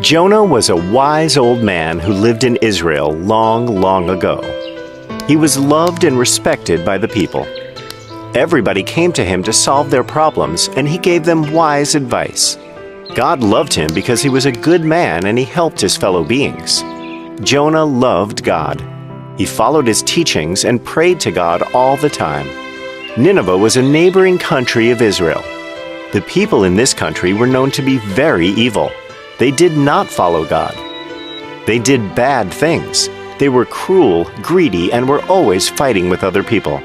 Jonah was a wise old man who lived in Israel long, long ago. He was loved and respected by the people. Everybody came to him to solve their problems, and he gave them wise advice. God loved him because he was a good man and he helped his fellow beings. Jonah loved God. He followed his teachings and prayed to God all the time. Nineveh was a neighboring country of Israel. The people in this country were known to be very evil. They did not follow God. They did bad things. They were cruel, greedy, and were always fighting with other people.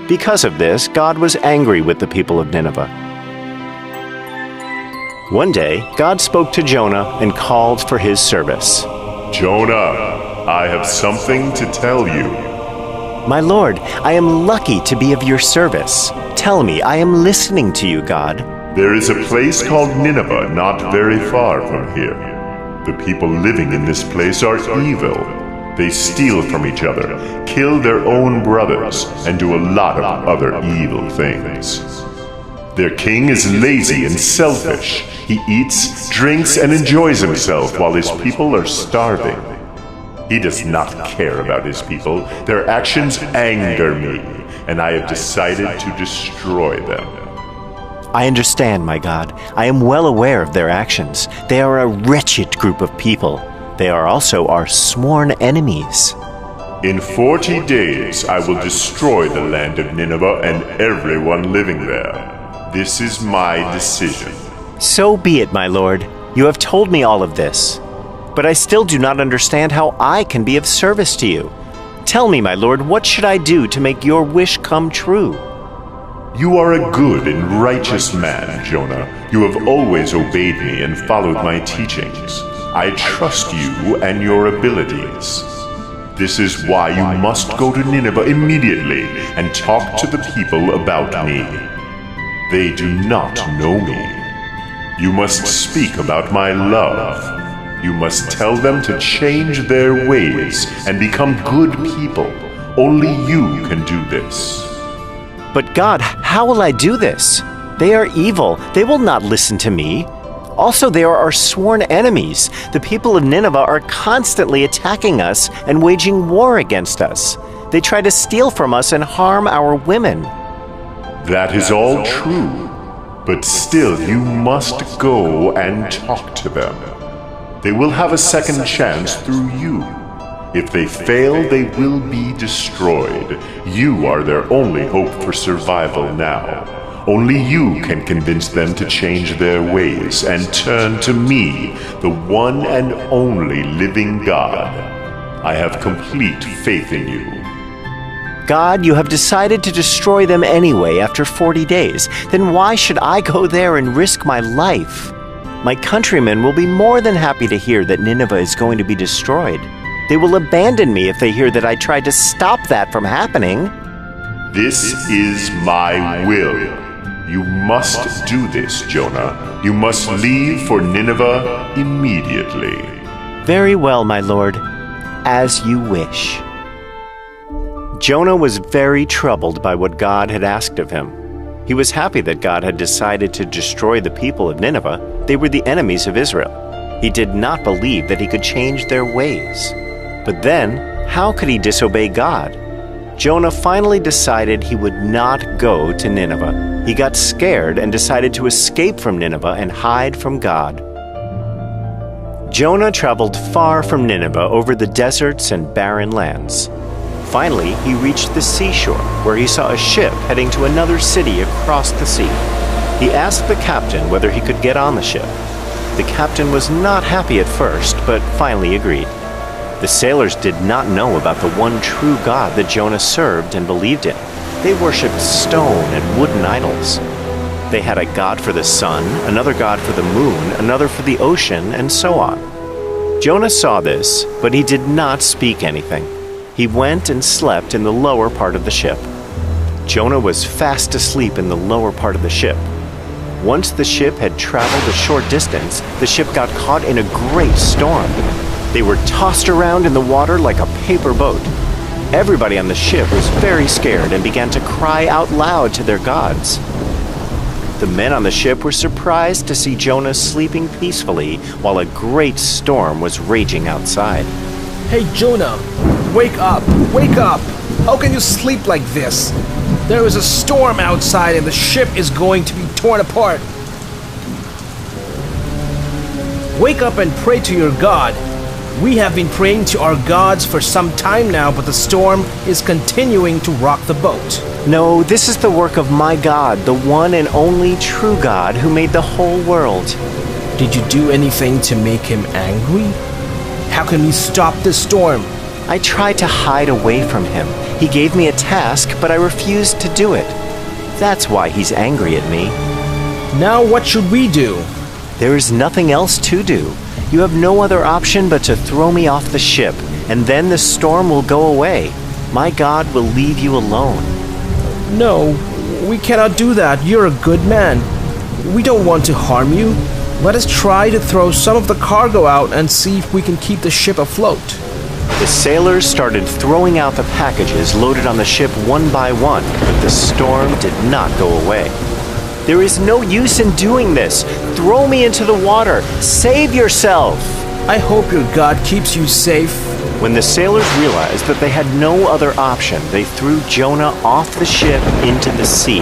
Because of this, God was angry with the people of Nineveh. One day, God spoke to Jonah and called for his service. Jonah, I have something to tell you. My Lord, I am lucky to be of your service. Tell me, I am listening to you, God. There is a place called Nineveh not very far from here. The people living in this place are evil. They steal from each other, kill their own brothers, and do a lot of other evil things. Their king is lazy and selfish. He eats, drinks, and enjoys himself while his people are starving. He does not care about his people. Their actions anger me, and I have decided to destroy them. I understand, my God. I am well aware of their actions. They are a wretched group of people. They are also our sworn enemies. In 40 days, I will destroy the land of Nineveh and everyone living there. This is my decision. So be it, my Lord. You have told me all of this. But I still do not understand how I can be of service to you. Tell me, my Lord, what should I do to make your wish come true? You are a good and righteous man, Jonah. You have always obeyed me and followed my teachings. I trust you and your abilities. This is why you must go to Nineveh immediately and talk to the people about me. They do not know me. You must speak about my love. You must tell them to change their ways and become good people. Only you can do this. But God, how will I do this? They are evil. They will not listen to me. Also, they are our sworn enemies. The people of Nineveh are constantly attacking us and waging war against us. They try to steal from us and harm our women. That is all true. But still, you must go and talk to them. They will have a second chance through you. If they fail, they will be destroyed. You are their only hope for survival now. Only you can convince them to change their ways and turn to me, the one and only living God. I have complete faith in you. God, you have decided to destroy them anyway after 40 days. Then why should I go there and risk my life? My countrymen will be more than happy to hear that Nineveh is going to be destroyed. They will abandon me if they hear that I tried to stop that from happening. This is my will. You must do this, Jonah. You must leave for Nineveh immediately. Very well, my lord. As you wish. Jonah was very troubled by what God had asked of him. He was happy that God had decided to destroy the people of Nineveh. They were the enemies of Israel. He did not believe that he could change their ways. But then, how could he disobey God? Jonah finally decided he would not go to Nineveh. He got scared and decided to escape from Nineveh and hide from God. Jonah traveled far from Nineveh over the deserts and barren lands. Finally, he reached the seashore, where he saw a ship heading to another city across the sea. He asked the captain whether he could get on the ship. The captain was not happy at first, but finally agreed. The sailors did not know about the one true God that Jonah served and believed in. They worshipped stone and wooden idols. They had a god for the sun, another god for the moon, another for the ocean, and so on. Jonah saw this, but he did not speak anything. He went and slept in the lower part of the ship. Jonah was fast asleep in the lower part of the ship. Once the ship had traveled a short distance, the ship got caught in a great storm. They were tossed around in the water like a paper boat. Everybody on the ship was very scared and began to cry out loud to their gods. The men on the ship were surprised to see Jonah sleeping peacefully while a great storm was raging outside. Hey Jonah, wake up! Wake up! How can you sleep like this? There is a storm outside and the ship is going to be torn apart. Wake up and pray to your God. We have been praying to our gods for some time now, but the storm is continuing to rock the boat. No, this is the work of my God, the one and only true God who made the whole world. Did you do anything to make him angry? How can we stop this storm? I tried to hide away from him. He gave me a task, but I refused to do it. That's why he's angry at me. Now what should we do? There is nothing else to do. You have no other option but to throw me off the ship, and then the storm will go away. My God will leave you alone. No, we cannot do that. You're a good man. We don't want to harm you. Let us try to throw some of the cargo out and see if we can keep the ship afloat. The sailors started throwing out the packages loaded on the ship one by one, but the storm did not go away. There is no use in doing this. Throw me into the water. Save yourself. I hope your God keeps you safe. When the sailors realized that they had no other option, they threw Jonah off the ship into the sea.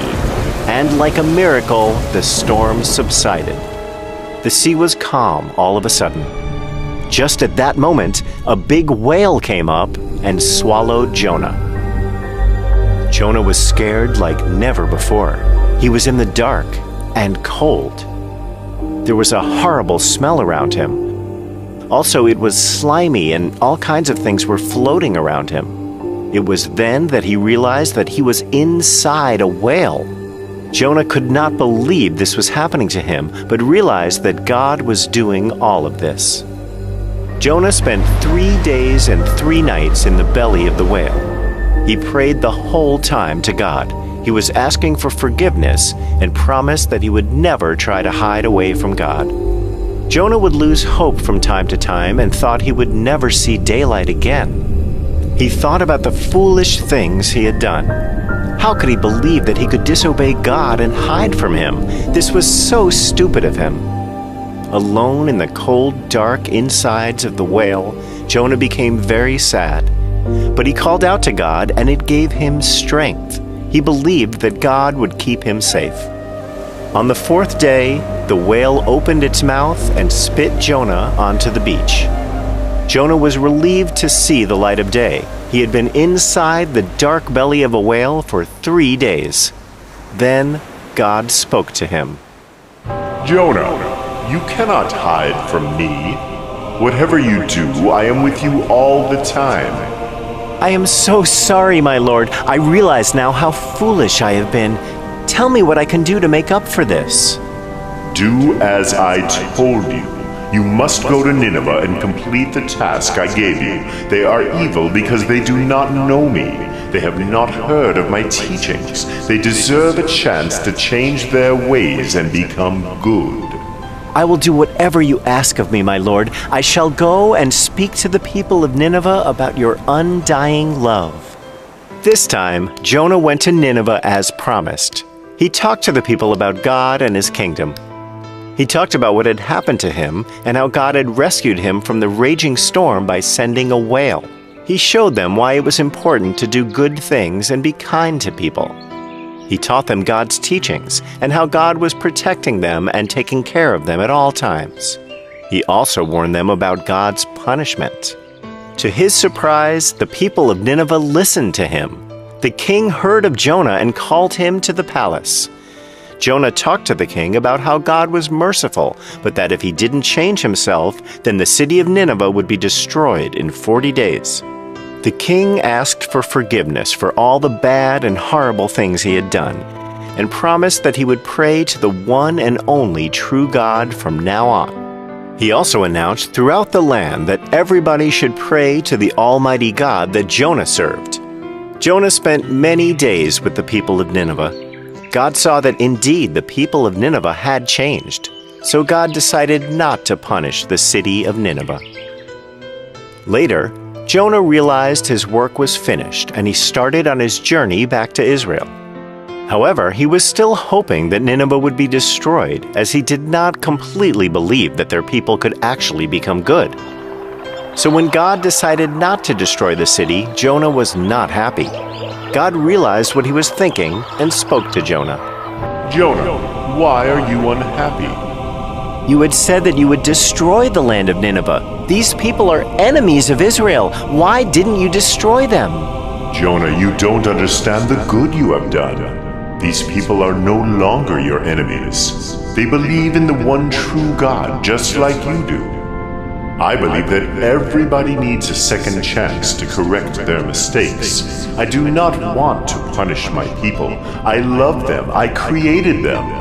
And like a miracle, the storm subsided. The sea was calm all of a sudden. Just at that moment, a big whale came up and swallowed Jonah. Jonah was scared like never before. He was in the dark and cold. There was a horrible smell around him. Also, it was slimy and all kinds of things were floating around him. It was then that he realized that he was inside a whale. Jonah could not believe this was happening to him, but realized that God was doing all of this. Jonah spent 3 days and 3 nights in the belly of the whale. He prayed the whole time to God. He was asking for forgiveness and promised that he would never try to hide away from God. Jonah would lose hope from time to time and thought he would never see daylight again. He thought about the foolish things he had done. How could he believe that he could disobey God and hide from him? This was so stupid of him. Alone in the cold, dark insides of the whale, Jonah became very sad. But he called out to God, and it gave him strength. He believed that God would keep him safe. On the 4th day, the whale opened its mouth and spit Jonah onto the beach. Jonah was relieved to see the light of day. He had been inside the dark belly of a whale for 3 days. Then God spoke to him. Jonah, you cannot hide from me. Whatever you do, I am with you all the time. I am so sorry, my Lord. I realize now how foolish I have been. Tell me what I can do to make up for this. Do as I told you. You must go to Nineveh and complete the task I gave you. They are evil because they do not know me. They have not heard of my teachings. They deserve a chance to change their ways and become good. I will do whatever you ask of me, my Lord. I shall go and speak to the people of Nineveh about your undying love. This time, Jonah went to Nineveh as promised. He talked to the people about God and his kingdom. He talked about what had happened to him and how God had rescued him from the raging storm by sending a whale. He showed them why it was important to do good things and be kind to people. He taught them God's teachings and how God was protecting them and taking care of them at all times. He also warned them about God's punishment. To his surprise, the people of Nineveh listened to him. The king heard of Jonah and called him to the palace. Jonah talked to the king about how God was merciful, but that if he didn't change himself, then the city of Nineveh would be destroyed in 40 days. The king asked for forgiveness for all the bad and horrible things he had done, and promised that he would pray to the one and only true God from now on. He also announced throughout the land that everybody should pray to the Almighty God that Jonah served. Jonah spent many days with the people of Nineveh. God saw that indeed the people of Nineveh had changed, so God decided not to punish the city of Nineveh. Later, Jonah realized his work was finished and he started on his journey back to Israel. However, he was still hoping that Nineveh would be destroyed, as he did not completely believe that their people could actually become good. So when God decided not to destroy the city, Jonah was not happy. God realized what he was thinking and spoke to Jonah. Jonah, why are you unhappy? You had said that you would destroy the land of Nineveh. These people are enemies of Israel. Why didn't you destroy them? Jonah, you don't understand the good you have done. These people are no longer your enemies. They believe in the one true God, just like you do. I believe that everybody needs a second chance to correct their mistakes. I do not want to punish my people. I love them. I created them.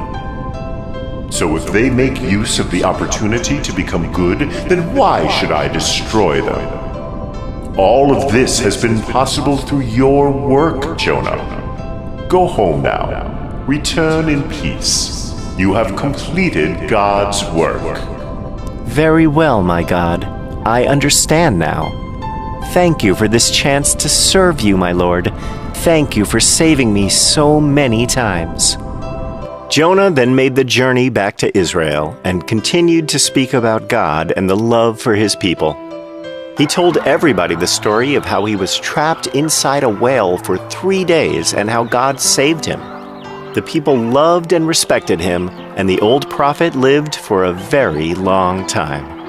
So if they make use of the opportunity to become good, then why should I destroy them? All of this has been possible through your work, Jonah. Go home now. Return in peace. You have completed God's work. Very well, my God. I understand now. Thank you for this chance to serve you, my Lord. Thank you for saving me so many times. Jonah then made the journey back to Israel and continued to speak about God and the love for his people. He told everybody the story of how he was trapped inside a whale for 3 days and how God saved him. The people loved and respected him, and the old prophet lived for a very long time.